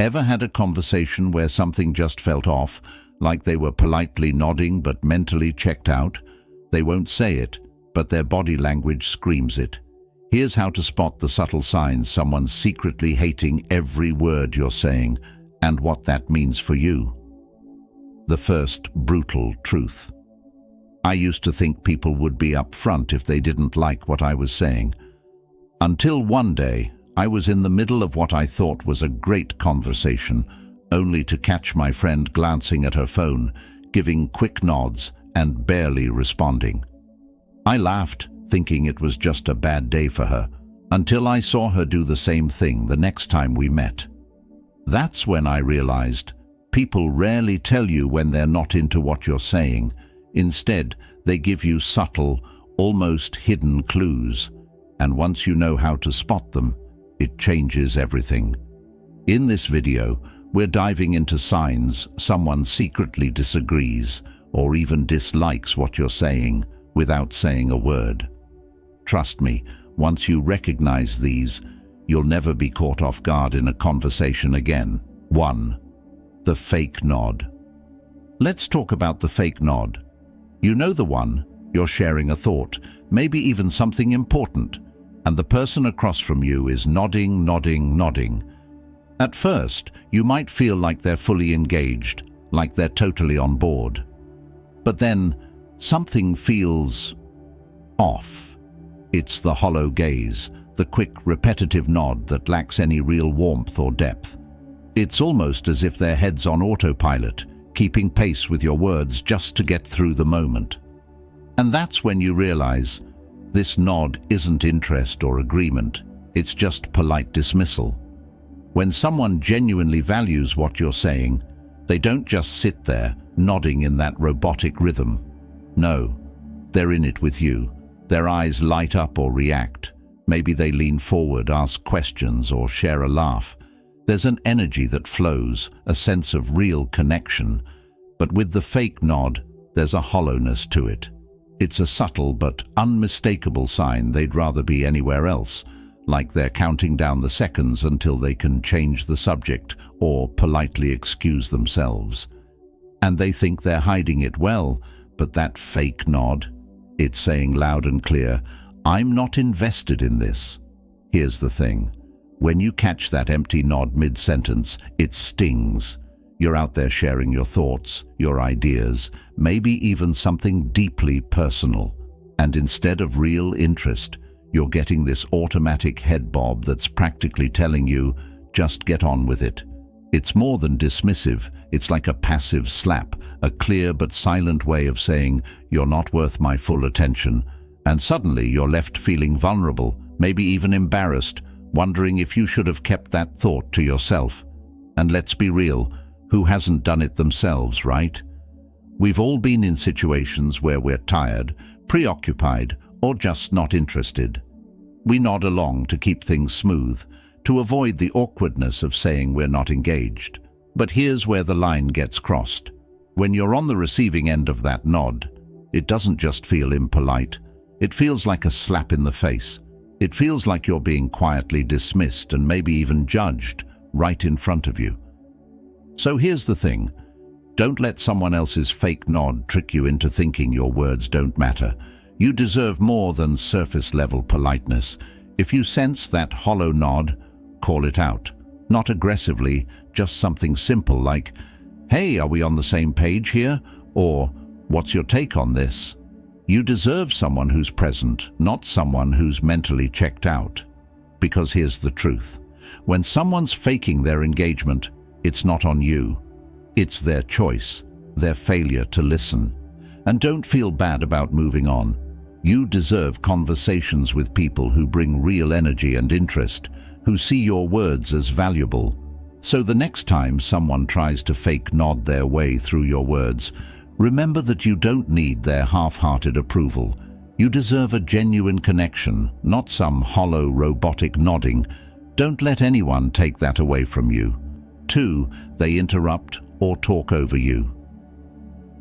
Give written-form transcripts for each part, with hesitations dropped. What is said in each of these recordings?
Ever had a conversation where something just felt off, like they were politely nodding but mentally checked out? They won't say it, but their body language screams it. Here's how to spot the subtle signs someone's secretly hating every word you're saying, and what that means for you. The first brutal truth. I used to think people would be upfront if they didn't like what I was saying. Until one day, I was in the middle of what I thought was a great conversation, only to catch my friend glancing at her phone, giving quick nods and barely responding. I laughed, thinking it was just a bad day for her, until I saw her do the same thing the next time we met. That's when I realized people rarely tell you when they're not into what you're saying. Instead, they give you subtle, almost hidden clues, and once you know how to spot them, it changes everything. In this video, we're diving into signs someone secretly disagrees or even dislikes what you're saying without saying a word. Trust me, once you recognize these, you'll never be caught off guard in a conversation again. 1. The fake nod. Let's talk about the fake nod. You know the one. You're sharing a thought, maybe even something important, and the person across from you is nodding, nodding, nodding. At first, you might feel like they're fully engaged, like they're totally on board. But then, something feels off. It's the hollow gaze, the quick, repetitive nod that lacks any real warmth or depth. It's almost as if their head's on autopilot, keeping pace with your words just to get through the moment. And that's when you realize this nod isn't interest or agreement, it's just polite dismissal. When someone genuinely values what you're saying, they don't just sit there, nodding in that robotic rhythm. No, they're in it with you. Their eyes light up or react. Maybe they lean forward, ask questions, or share a laugh. There's an energy that flows, a sense of real connection. But with the fake nod, there's a hollowness to it. It's a subtle but unmistakable sign they'd rather be anywhere else, like they're counting down the seconds until they can change the subject or politely excuse themselves. And they think they're hiding it well, but that fake nod, it's saying loud and clear, I'm not invested in this. Here's the thing. When you catch that empty nod mid-sentence, it stings. You're out there sharing your thoughts, your ideas, maybe even something deeply personal. And instead of real interest, you're getting this automatic head bob that's practically telling you, just get on with it. It's more than dismissive. It's like a passive slap, a clear but silent way of saying, you're not worth my full attention. And suddenly you're left feeling vulnerable, maybe even embarrassed, wondering if you should have kept that thought to yourself. And let's be real, who hasn't done it themselves, right? We've all been in situations where we're tired, preoccupied, or just not interested. We nod along to keep things smooth, to avoid the awkwardness of saying we're not engaged. But here's where the line gets crossed. When you're on the receiving end of that nod, it doesn't just feel impolite. It feels like a slap in the face. It feels like you're being quietly dismissed and maybe even judged right in front of you. So here's the thing. Don't let someone else's fake nod trick you into thinking your words don't matter. You deserve more than surface-level politeness. If you sense that hollow nod, call it out. Not aggressively, just something simple like, hey, are we on the same page here? Or, what's your take on this? You deserve someone who's present, not someone who's mentally checked out. Because here's the truth. When someone's faking their engagement, it's not on you. It's their choice, their failure to listen. And don't feel bad about moving on. You deserve conversations with people who bring real energy and interest, who see your words as valuable. So the next time someone tries to fake nod their way through your words, remember that you don't need their half-hearted approval. You deserve a genuine connection, not some hollow robotic nodding. Don't let anyone take that away from you. 2, they interrupt or talk over you.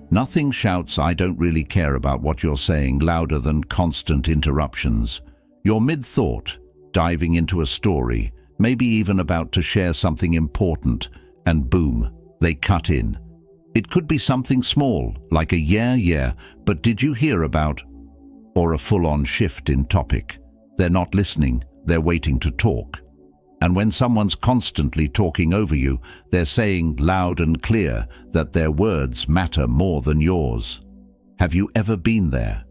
Nothing shouts, I don't really care about what you're saying, louder than constant interruptions. You're mid-thought, diving into a story, maybe even about to share something important, and boom, they cut in. It could be something small, like a yeah, but did you hear about, or a full-on shift in topic. They're not listening, they're waiting to talk. And when someone's constantly talking over you, they're saying loud and clear that their words matter more than yours. Have you ever been there?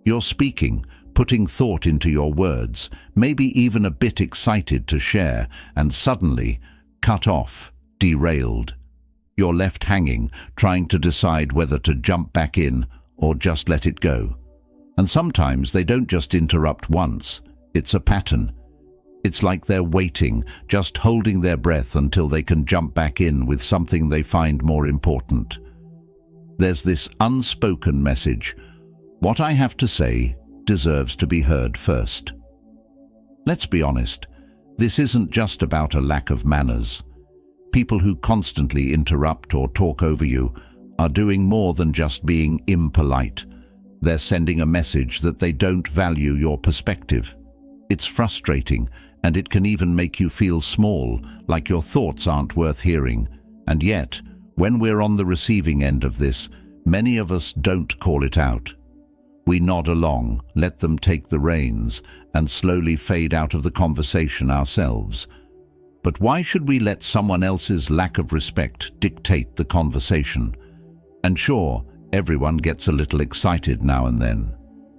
You're speaking, putting thought into your words, maybe even a bit excited to share, and suddenly, cut off, derailed. You're left hanging, trying to decide whether to jump back in or just let it go. And sometimes they don't just interrupt once, it's a pattern. It's like they're waiting, just holding their breath until they can jump back in with something they find more important. There's this unspoken message. What I have to say deserves to be heard first. Let's be honest, this isn't just about a lack of manners. People who constantly interrupt or talk over you are doing more than just being impolite. They're sending a message that they don't value your perspective. It's frustrating, and it can even make you feel small, like your thoughts aren't worth hearing. And yet, when we're on the receiving end of this, many of us don't call it out. We nod along, let them take the reins, and slowly fade out of the conversation ourselves. But why should we let someone else's lack of respect dictate the conversation? And sure, everyone gets a little excited now and then.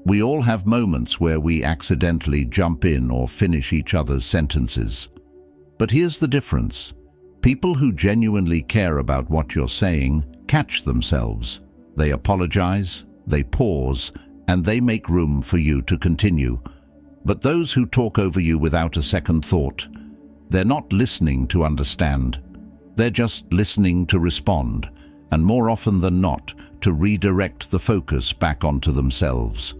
We all have moments where we accidentally jump in or finish each other's sentences. But here's the difference. People who genuinely care about what you're saying catch themselves. They apologize, they pause, and they make room for you to continue. But those who talk over you without a second thought, they're not listening to understand. They're just listening to respond, and more often than not, to redirect the focus back onto themselves.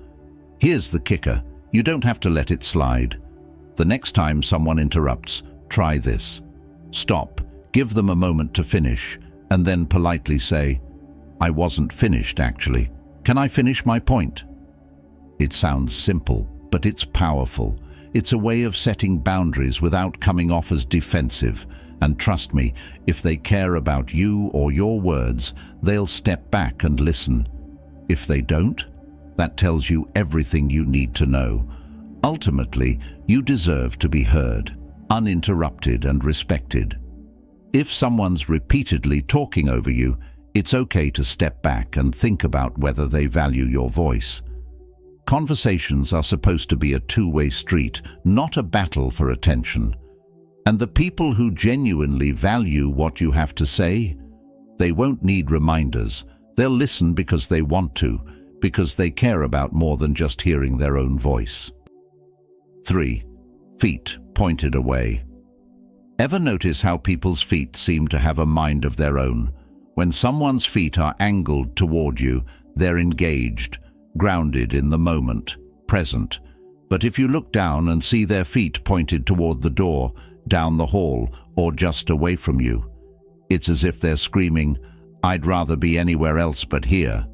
Here's the kicker. You don't have to let it slide. The next time someone interrupts, try this. Stop, give them a moment to finish, and then politely say, "I wasn't finished, actually. Can I finish my point?" It sounds simple, but it's powerful. It's a way of setting boundaries without coming off as defensive. And trust me, if they care about you or your words, they'll step back and listen. If they don't, that tells you everything you need to know. Ultimately, you deserve to be heard, uninterrupted and respected. If someone's repeatedly talking over you, it's okay to step back and think about whether they value your voice. Conversations are supposed to be a two-way street, not a battle for attention. And the people who genuinely value what you have to say, they won't need reminders. They'll listen because they want to, because they care about more than just hearing their own voice. 3. Feet pointed away. Ever notice how people's feet seem to have a mind of their own? When someone's feet are angled toward you, they're engaged, grounded in the moment, present. But if you look down and see their feet pointed toward the door, down the hall, or just away from you, it's as if they're screaming, "I'd rather be anywhere else but here."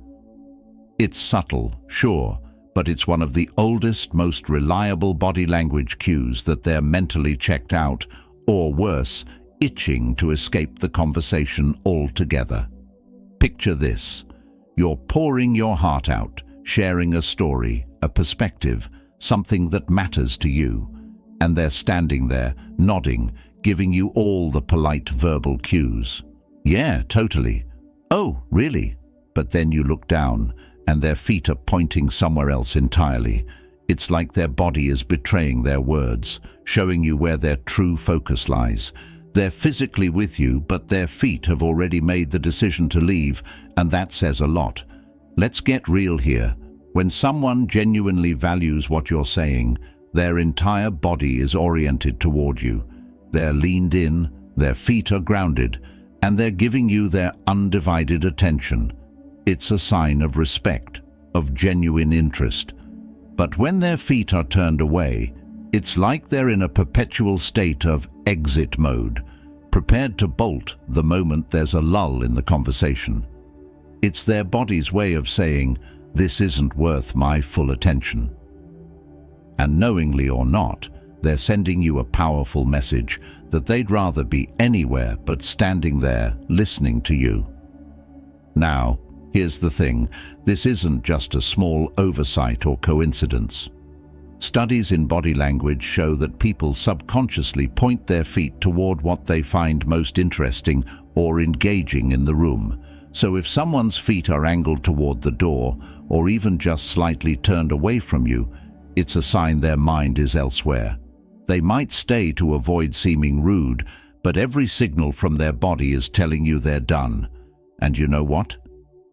It's subtle, sure, but it's one of the oldest, most reliable body language cues that they're mentally checked out, or worse, itching to escape the conversation altogether. Picture this. You're pouring your heart out, sharing a story, a perspective, something that matters to you, and they're standing there, nodding, giving you all the polite verbal cues. "Yeah, totally." "Oh, really?" But then you look down, and their feet are pointing somewhere else entirely. It's like their body is betraying their words, showing you where their true focus lies. They're physically with you, but their feet have already made the decision to leave, and that says a lot. Let's get real here. When someone genuinely values what you're saying, their entire body is oriented toward you. They're leaned in, their feet are grounded, and they're giving you their undivided attention. It's a sign of respect, of genuine interest. But when their feet are turned away, it's like they're in a perpetual state of exit mode, prepared to bolt the moment there's a lull in the conversation. It's their body's way of saying, "This isn't worth my full attention." And knowingly or not, They're sending you a powerful message that they'd rather be anywhere but standing there listening to you. Now, here's the thing. This isn't just a small oversight or coincidence. Studies in body language show that people subconsciously point their feet toward what they find most interesting or engaging in the room. So if someone's feet are angled toward the door, or even just slightly turned away from you, it's a sign their mind is elsewhere. They might stay to avoid seeming rude, but every signal from their body is telling you they're done. And you know what?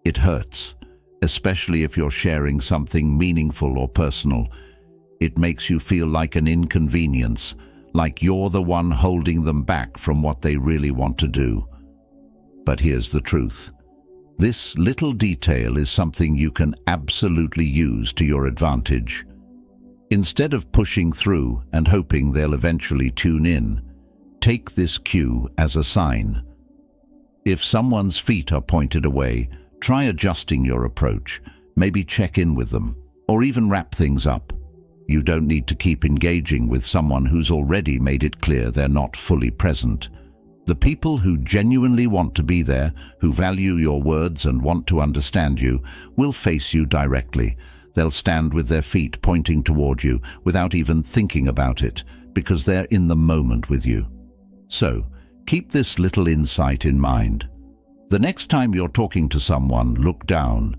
It hurts, especially if you're sharing something meaningful or personal. It makes you feel like an inconvenience, like you're the one holding them back from what they really want to do. But here's the truth. This little detail is something you can absolutely use to your advantage. Instead of pushing through and hoping they'll eventually tune in, take this cue as a sign. If someone's feet are pointed away, try adjusting your approach, maybe check in with them, or even wrap things up. You don't need to keep engaging with someone who's already made it clear they're not fully present. The people who genuinely want to be there, who value your words and want to understand you, will face you directly. They'll stand with their feet pointing toward you without even thinking about it, because they're in the moment with you. So, keep this little insight in mind. The next time you're talking to someone, look down.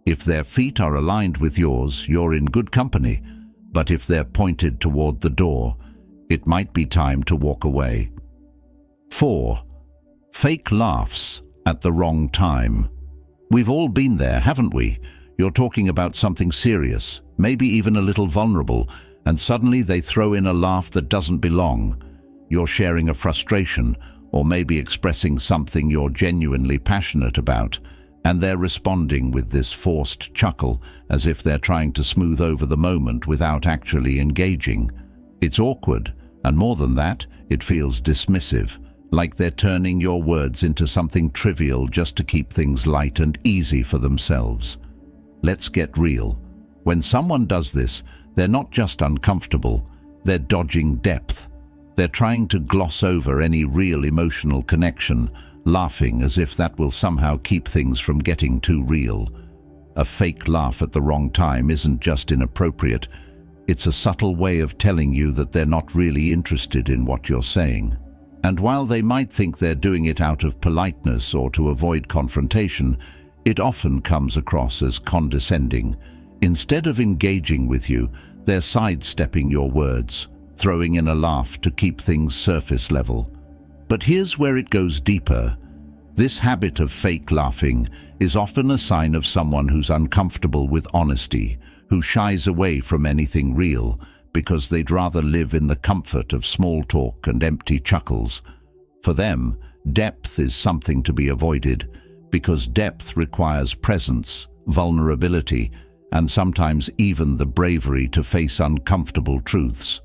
If their feet are aligned with yours, you're in good company. But if they're pointed toward the door, it might be time to walk away. 4. Fake laughs at the wrong time. We've all been there, haven't we? You're talking about something serious, maybe even a little vulnerable, and suddenly they throw in a laugh that doesn't belong. You're sharing a frustration, or maybe expressing something you're genuinely passionate about, and they're responding with this forced chuckle, as if they're trying to smooth over the moment without actually engaging. It's awkward, and more than that, it feels dismissive, like they're turning your words into something trivial just to keep things light and easy for themselves. Let's get real. When someone does this, they're not just uncomfortable, they're dodging depth. They're trying to gloss over any real emotional connection, laughing as if that will somehow keep things from getting too real. A fake laugh at the wrong time isn't just inappropriate, it's a subtle way of telling you that they're not really interested in what you're saying. And while they might think they're doing it out of politeness or to avoid confrontation, it often comes across as condescending. Instead of engaging with you, they're sidestepping your words, throwing in a laugh to keep things surface level. But here's where it goes deeper. This habit of fake laughing is often a sign of someone who's uncomfortable with honesty, who shies away from anything real, because they'd rather live in the comfort of small talk and empty chuckles. For them, depth is something to be avoided, because depth requires presence, vulnerability, and sometimes even the bravery to face uncomfortable truths.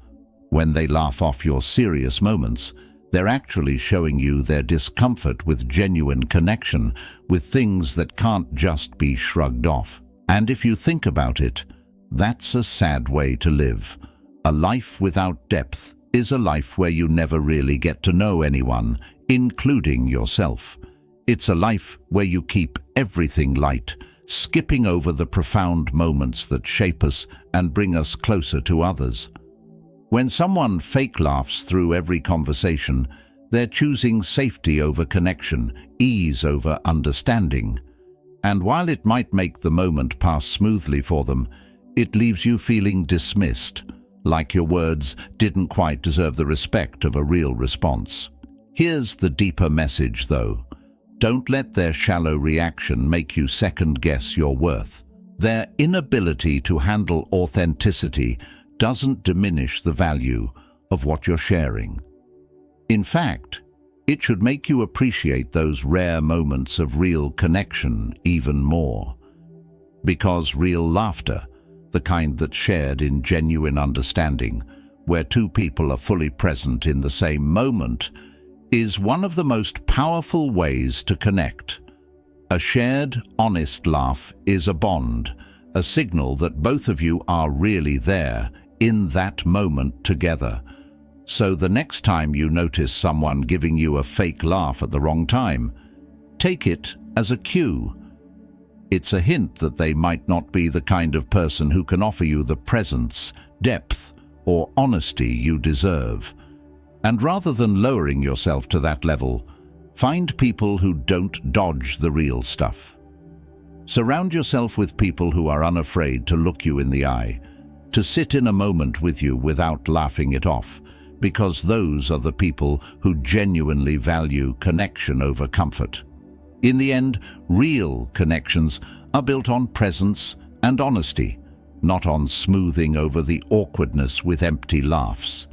When they laugh off your serious moments, they're actually showing you their discomfort with genuine connection, with things that can't just be shrugged off. And if you think about it, that's a sad way to live. A life without depth is a life where you never really get to know anyone, including yourself. It's a life where you keep everything light, skipping over the profound moments that shape us and bring us closer to others. When someone fake laughs through every conversation, they're choosing safety over connection, ease over understanding. And while it might make the moment pass smoothly for them, it leaves you feeling dismissed, like your words didn't quite deserve the respect of a real response. Here's the deeper message, though. Don't let their shallow reaction make you second-guess your worth. Their inability to handle authenticity doesn't diminish the value of what you're sharing. In fact, it should make you appreciate those rare moments of real connection even more. Because real laughter, the kind that's shared in genuine understanding, where two people are fully present in the same moment, is one of the most powerful ways to connect. A shared, honest laugh is a bond, a signal that both of you are really there, in that moment together, So the next time you notice someone giving you a fake laugh at the wrong time, take it as a cue. It's a hint that they might not be the kind of person who can offer you the presence, depth, or honesty you deserve. And rather than lowering yourself to that level, find people who don't dodge the real stuff. Surround yourself with people who are unafraid to look you in the eye, to sit in a moment with you without laughing it off, because those are the people who genuinely value connection over comfort. In the end, real connections are built on presence and honesty, not on smoothing over the awkwardness with empty laughs.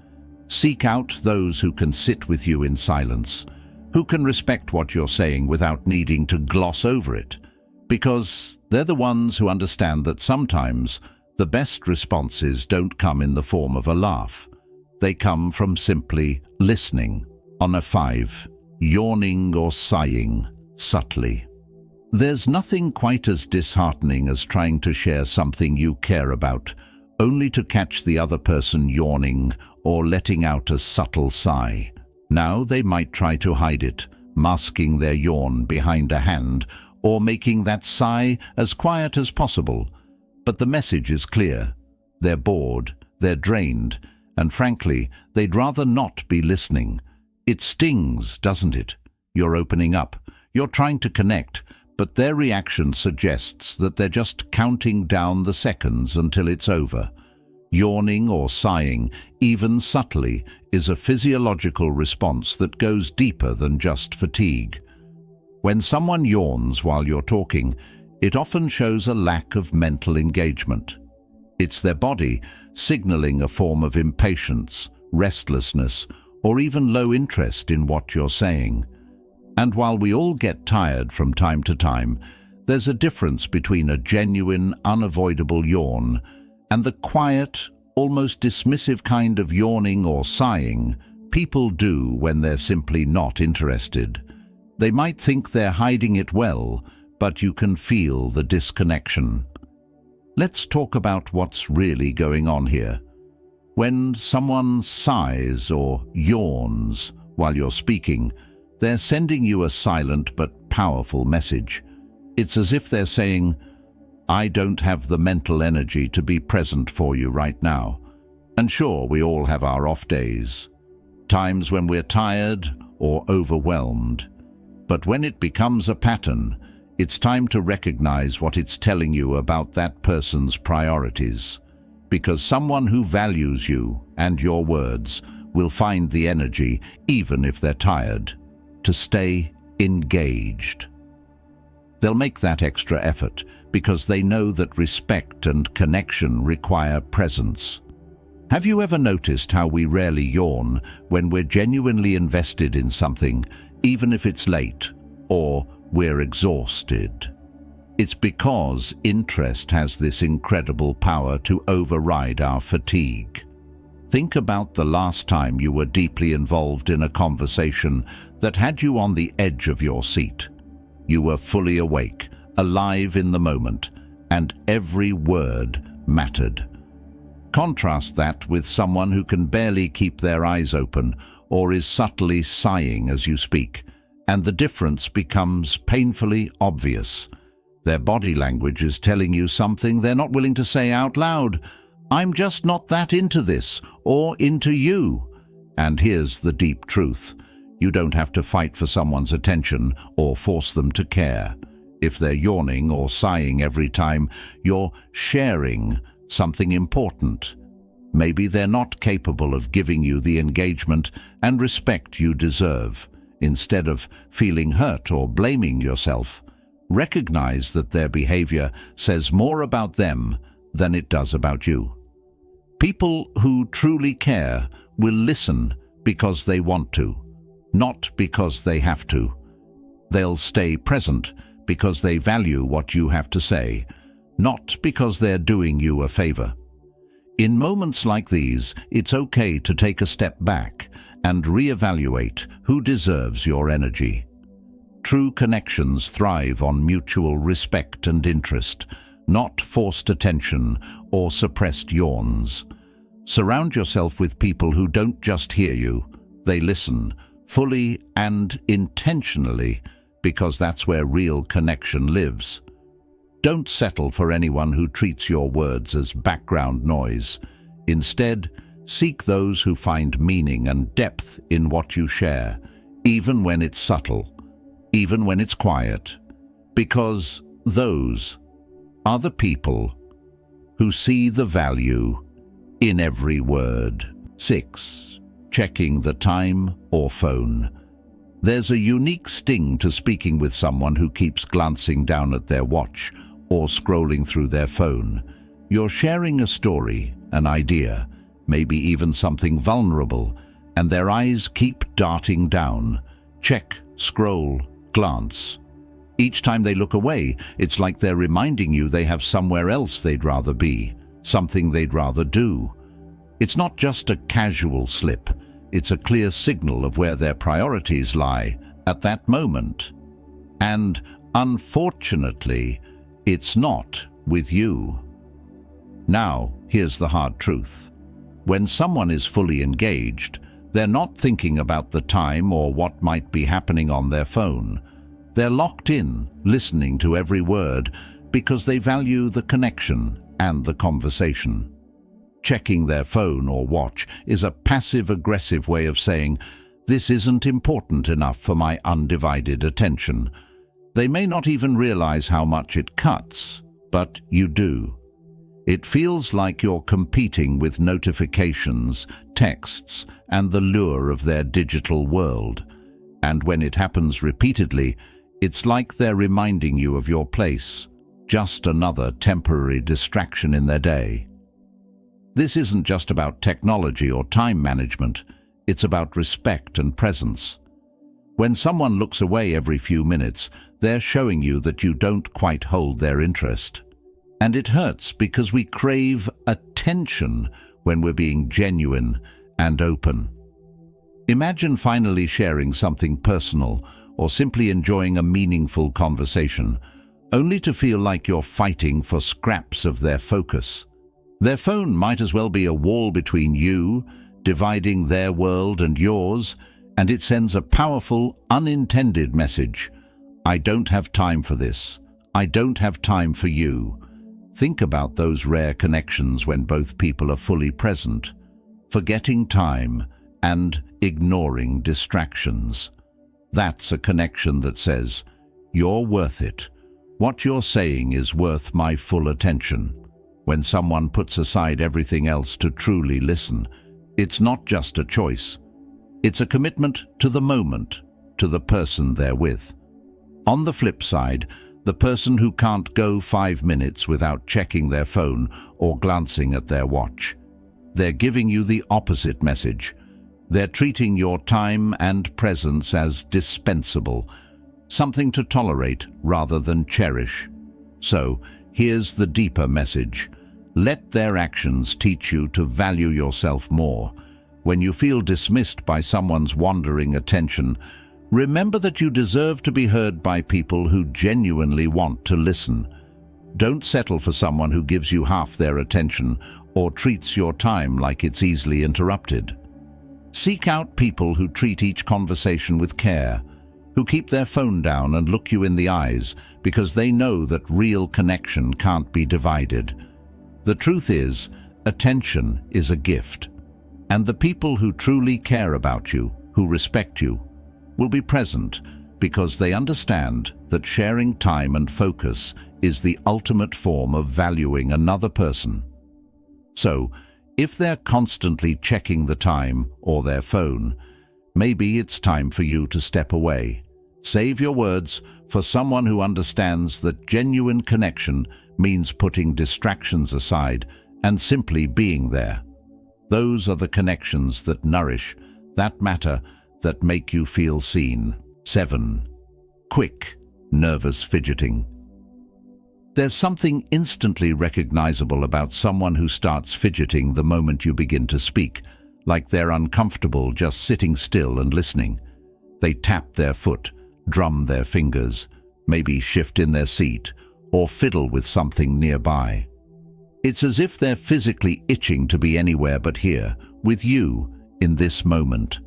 Seek out those who can sit with you in silence, who can respect what you're saying without needing to gloss over it, because they're the ones who understand that sometimes the best responses don't come in the form of a laugh. They come from simply listening. On a 5, yawning or sighing subtly. There's nothing quite as disheartening as trying to share something you care about, only to catch the other person yawning or letting out a subtle sigh. Now they might try to hide it, masking their yawn behind a hand or making that sigh as quiet as possible. But the message is clear. They're bored, they're drained, and frankly, they'd rather not be listening. It stings, doesn't it? You're opening up. You're trying to connect, but their reaction suggests that they're just counting down the seconds until it's over. Yawning or sighing, even subtly, is a physiological response that goes deeper than just fatigue. When someone yawns while you're talking, it often shows a lack of mental engagement. It's their body signaling a form of impatience, restlessness, or even low interest in what you're saying. And while we all get tired from time to time, there's a difference between a genuine, unavoidable yawn and the quiet, almost dismissive kind of yawning or sighing people do when they're simply not interested. They might think they're hiding it well, but you can feel the disconnection. Let's talk about what's really going on here. When someone sighs or yawns while you're speaking, they're sending you a silent but powerful message. It's as if they're saying, I don't have the mental energy to be present for you right now. And sure, we all have our off days, times when we're tired or overwhelmed. But when it becomes a pattern, it's time to recognize what it's telling you about that person's priorities. Because someone who values you and your words will find the energy, even if they're tired, to stay engaged. They'll make that extra effort because they know that respect and connection require presence. Have you ever noticed how we rarely yawn when we're genuinely invested in something, even if it's late or we're exhausted? It's because interest has this incredible power to override our fatigue. Think about the last time you were deeply involved in a conversation that had you on the edge of your seat. You were fully awake, alive in the moment, and every word mattered. Contrast that with someone who can barely keep their eyes open or is subtly sighing as you speak, and the difference becomes painfully obvious. Their body language is telling you something they're not willing to say out loud. I'm just not that into this, or into you. And here's the deep truth. You don't have to fight for someone's attention or force them to care. If they're yawning or sighing every time, you're sharing something important. Maybe they're not capable of giving you the engagement and respect you deserve. Instead of feeling hurt or blaming yourself, recognize that their behavior says more about them than it does about you. People who truly care will listen because they want to, not because they have to. They'll stay present because they value what you have to say, not because they're doing you a favor. In moments like these, it's okay to take a step back and reevaluate who deserves your energy. True connections thrive on mutual respect and interest, not forced attention or suppressed yawns. Surround yourself with people who don't just hear you, they listen, fully and intentionally, because that's where real connection lives. Don't settle for anyone who treats your words as background noise. Instead, seek those who find meaning and depth in what you share, even when it's subtle, even when it's quiet, because those are the people who see the value in every word. 6. Checking the time or phone. There's a unique sting to speaking with someone who keeps glancing down at their watch or scrolling through their phone. You're sharing a story, an idea, maybe even something vulnerable, and their eyes keep darting down. Check, scroll, glance. Each time they look away, it's like they're reminding you they have somewhere else they'd rather be, something they'd rather do. It's not just a casual slip, it's a clear signal of where their priorities lie at that moment. And, unfortunately, it's not with you. Now, here's the hard truth. When someone is fully engaged, they're not thinking about the time or what might be happening on their phone. They're locked in, listening to every word, because they value the connection and the conversation. Checking their phone or watch is a passive-aggressive way of saying, "This isn't important enough for my undivided attention." They may not even realize how much it cuts, but you do. It feels like you're competing with notifications, texts, and the lure of their digital world. And when it happens repeatedly, it's like they're reminding you of your place, just another temporary distraction in their day. This isn't just about technology or time management, it's about respect and presence. When someone looks away every few minutes, they're showing you that you don't quite hold their interest. And it hurts because we crave attention when we're being genuine and open. Imagine finally sharing something personal or simply enjoying a meaningful conversation, only to feel like you're fighting for scraps of their focus. Their phone might as well be a wall between you, dividing their world and yours, and it sends a powerful, unintended message. I don't have time for this. I don't have time for you. Think about those rare connections when both people are fully present, forgetting time and ignoring distractions. That's a connection that says, "You're worth it. What you're saying is worth my full attention." When someone puts aside everything else to truly listen, it's not just a choice. It's a commitment to the moment, to the person they're with. On the flip side, the person who can't go 5 minutes without checking their phone or glancing at their watch. They're giving you the opposite message. They're treating your time and presence as dispensable, something to tolerate rather than cherish. So, here's the deeper message. Let their actions teach you to value yourself more. When you feel dismissed by someone's wandering attention, remember that you deserve to be heard by people who genuinely want to listen. Don't settle for someone who gives you half their attention or treats your time like it's easily interrupted. Seek out people who treat each conversation with care, who keep their phone down and look you in the eyes because they know that real connection can't be divided. The truth is, attention is a gift, and the people who truly care about you, who respect you, will be present because they understand that sharing time and focus is the ultimate form of valuing another person. So, if they're constantly checking the time or their phone, maybe it's time for you to step away. Save your words for someone who understands that genuine connection means putting distractions aside and simply being there. Those are the connections that nourish, that matter, that make you feel seen. 7. Quick, nervous fidgeting. There's something instantly recognizable about someone who starts fidgeting the moment you begin to speak, like they're uncomfortable just sitting still and listening. They tap their foot, drum their fingers, maybe shift in their seat, or fiddle with something nearby. It's as if they're physically itching to be anywhere but here, with you, in this moment.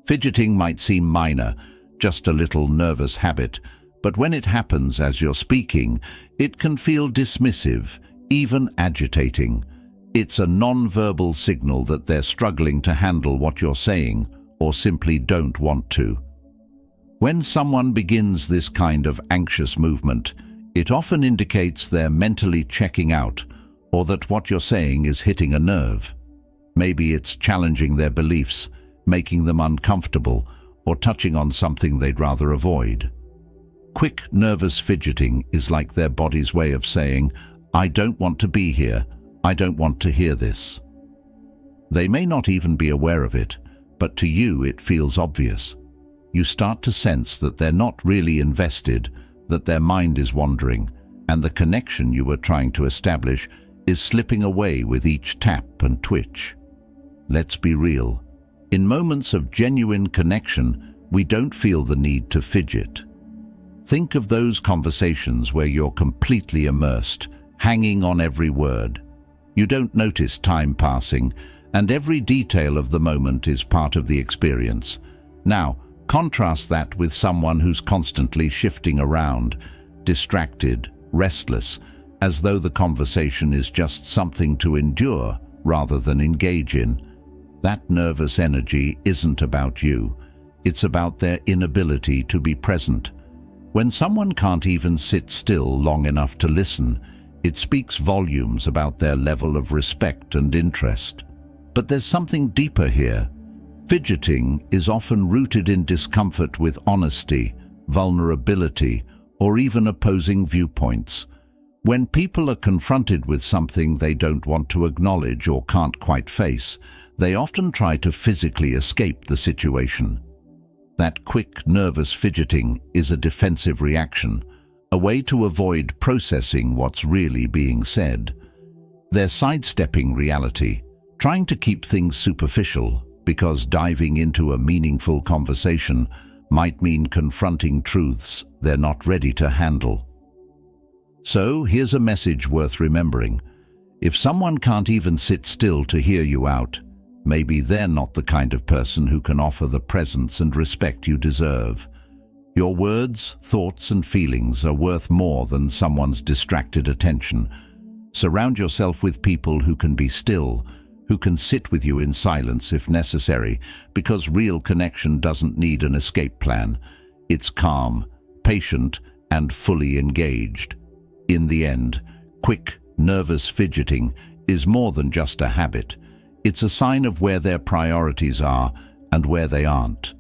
Fidgeting might seem minor, just a little nervous habit, but when it happens as you're speaking, it can feel dismissive, even agitating. It's a non-verbal signal that they're struggling to handle what you're saying, or simply don't want to. When someone begins this kind of anxious movement, it often indicates they're mentally checking out, or that what you're saying is hitting a nerve. Maybe it's challenging their beliefs, making them uncomfortable, or touching on something they'd rather avoid. Quick, nervous fidgeting is like their body's way of saying, "I don't want to be here, I don't want to hear this." They may not even be aware of it, but to you it feels obvious. You start to sense that they're not really invested, that their mind is wandering, and the connection you were trying to establish is slipping away with each tap and twitch. Let's be real. In moments of genuine connection, we don't feel the need to fidget. Think of those conversations where you're completely immersed, hanging on every word. You don't notice time passing, and every detail of the moment is part of the experience. Now, contrast that with someone who's constantly shifting around, distracted, restless, as though the conversation is just something to endure rather than engage in. That nervous energy isn't about you. It's about their inability to be present. When someone can't even sit still long enough to listen, it speaks volumes about their level of respect and interest. But there's something deeper here. Fidgeting is often rooted in discomfort with honesty, vulnerability, or even opposing viewpoints. When people are confronted with something they don't want to acknowledge or can't quite face, they often try to physically escape the situation. That quick, nervous fidgeting is a defensive reaction, a way to avoid processing what's really being said. They're sidestepping reality, trying to keep things superficial, because diving into a meaningful conversation might mean confronting truths they're not ready to handle. So, here's a message worth remembering. If someone can't even sit still to hear you out, maybe they're not the kind of person who can offer the presence and respect you deserve. Your words, thoughts, and feelings are worth more than someone's distracted attention. Surround yourself with people who can be still, who can sit with you in silence if necessary, because real connection doesn't need an escape plan. It's calm, patient, and fully engaged. In the end, quick, nervous fidgeting is more than just a habit. It's a sign of where their priorities are and where they aren't.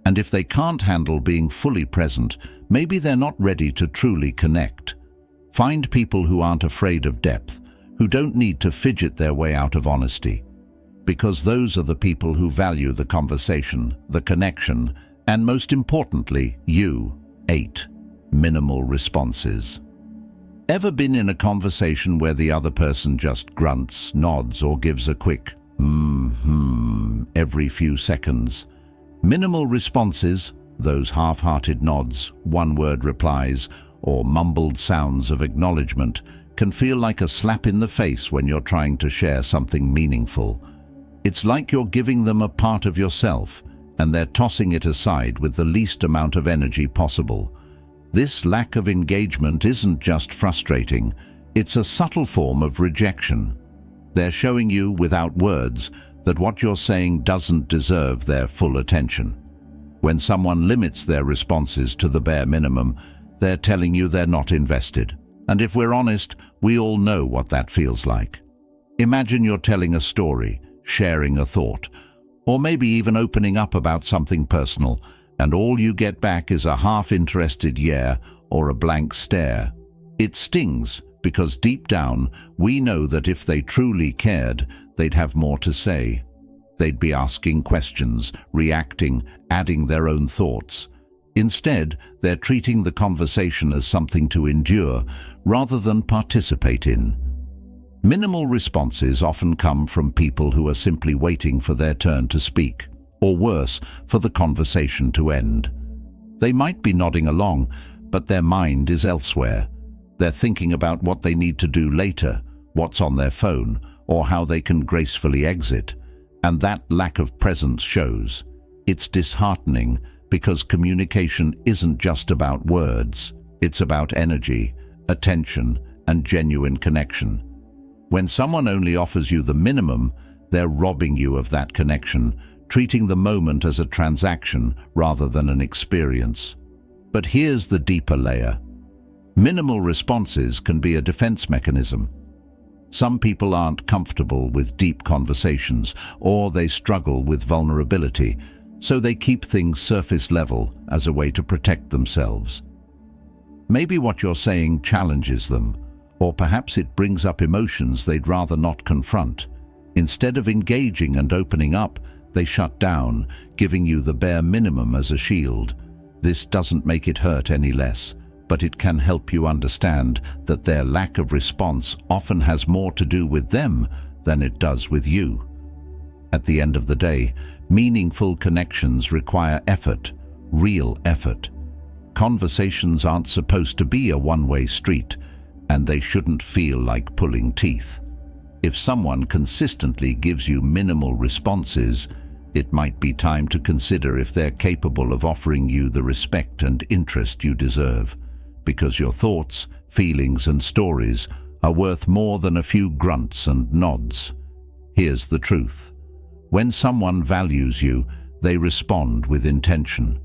And if they can't handle being fully present, maybe they're not ready to truly connect. Find people who aren't afraid of depth, who don't need to fidget their way out of honesty. Because those are the people who value the conversation, the connection, and most importantly, you. 8. Minimal responses. Ever been in a conversation where the other person just grunts, nods, or gives a quick every few seconds? Minimal responses, those half-hearted nods, one-word replies, or mumbled sounds of acknowledgement, can feel like a slap in the face when you're trying to share something meaningful. It's like you're giving them a part of yourself, and they're tossing it aside with the least amount of energy possible. This lack of engagement isn't just frustrating, it's a subtle form of rejection. They're showing you, without words, that what you're saying doesn't deserve their full attention. When someone limits their responses to the bare minimum, they're telling you they're not invested. And if we're honest, we all know what that feels like. Imagine you're telling a story, sharing a thought, or maybe even opening up about something personal, and all you get back is a half-interested yeah or a blank stare. It stings, because deep down, we know that if they truly cared, they'd have more to say. They'd be asking questions, reacting, adding their own thoughts. Instead, they're treating the conversation as something to endure, rather than participate in. Minimal responses often come from people who are simply waiting for their turn to speak, or worse, for the conversation to end. They might be nodding along, but their mind is elsewhere. They're thinking about what they need to do later, what's on their phone, or how they can gracefully exit. And that lack of presence shows. It's disheartening because communication isn't just about words. It's about energy, attention, and genuine connection. When someone only offers you the minimum, they're robbing you of that connection, treating the moment as a transaction rather than an experience. But here's the deeper layer. Minimal responses can be a defense mechanism. Some people aren't comfortable with deep conversations, or they struggle with vulnerability, so they keep things surface level as a way to protect themselves. Maybe what you're saying challenges them, or perhaps it brings up emotions they'd rather not confront. Instead of engaging and opening up, they shut down, giving you the bare minimum as a shield. This doesn't make it hurt any less, but it can help you understand that their lack of response often has more to do with them than it does with you. At the end of the day, meaningful connections require effort, real effort. Conversations aren't supposed to be a one-way street, and they shouldn't feel like pulling teeth. If someone consistently gives you minimal responses, it might be time to consider if they're capable of offering you the respect and interest you deserve, because your thoughts, feelings, and stories are worth more than a few grunts and nods. Here's the truth. When someone values you, they respond with intention.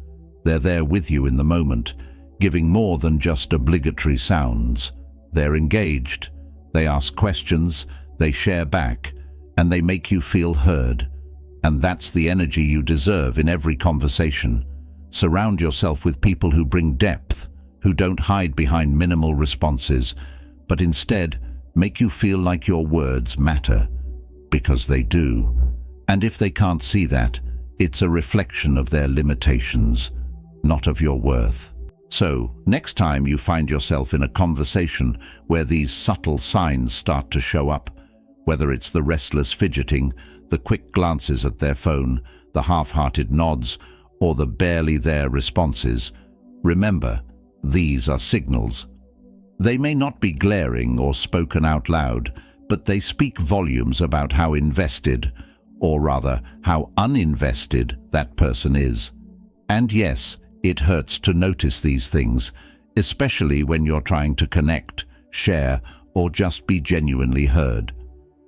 They're there with you in the moment, giving more than just obligatory sounds. They're engaged. They ask questions, they share back, and they make you feel heard. And that's the energy you deserve in every conversation. Surround yourself with people who bring depth, who don't hide behind minimal responses, but instead make you feel like your words matter, because they do. And if they can't see that, it's a reflection of their limitations, not of your worth. So, next time you find yourself in a conversation where these subtle signs start to show up, whether it's the restless fidgeting, the quick glances at their phone, the half-hearted nods, or the barely there responses, remember, these are signals. They may not be glaring or spoken out loud, but they speak volumes about how invested, or rather, how uninvested that person is. And yes, it hurts to notice these things, especially when you're trying to connect, share, or just be genuinely heard.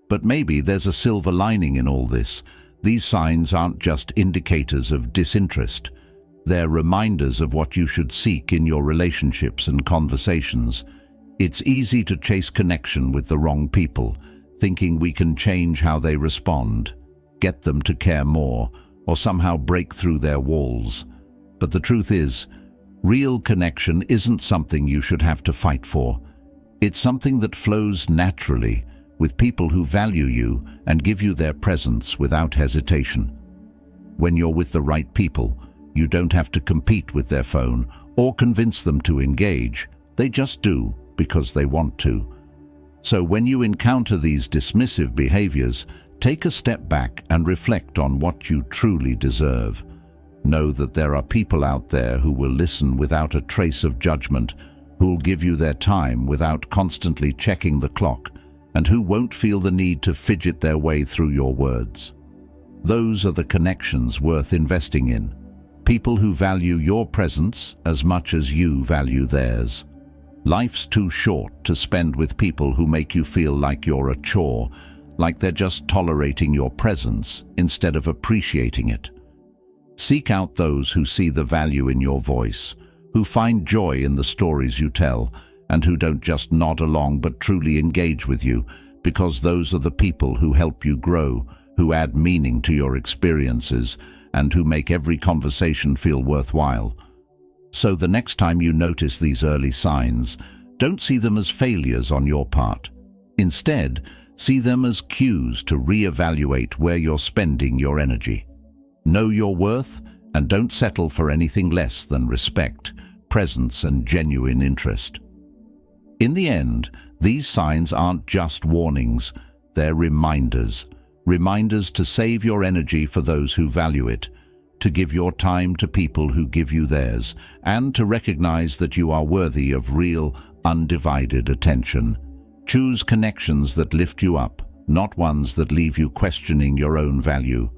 But maybe there's a silver lining in all this. These signs aren't just indicators of disinterest. They're reminders of what you should seek in your relationships and conversations. It's easy to chase connection with the wrong people, thinking we can change how they respond, get them to care more, or somehow break through their walls. But the truth is, real connection isn't something you should have to fight for. It's something that flows naturally, with people who value you and give you their presence without hesitation. When you're with the right people, you don't have to compete with their phone or convince them to engage. They just do because they want to. So when you encounter these dismissive behaviors, take a step back and reflect on what you truly deserve. Know that there are people out there who will listen without a trace of judgment, who'll give you their time without constantly checking the clock, and who won't feel the need to fidget their way through your words. Those are the connections worth investing in. People who value your presence as much as you value theirs. Life's too short to spend with people who make you feel like you're a chore, like they're just tolerating your presence instead of appreciating it. Seek out those who see the value in your voice, who find joy in the stories you tell, and who don't just nod along but truly engage with you, because those are the people who help you grow, who add meaning to your experiences, and who make every conversation feel worthwhile. So the next time you notice these early signs, don't see them as failures on your part. Instead, see them as cues to reevaluate where you're spending your energy. Know your worth, and don't settle for anything less than respect, presence, and genuine interest. In the end, these signs aren't just warnings, they're reminders. Reminders to save your energy for those who value it, to give your time to people who give you theirs, and to recognize that you are worthy of real, undivided attention. Choose connections that lift you up, not ones that leave you questioning your own value.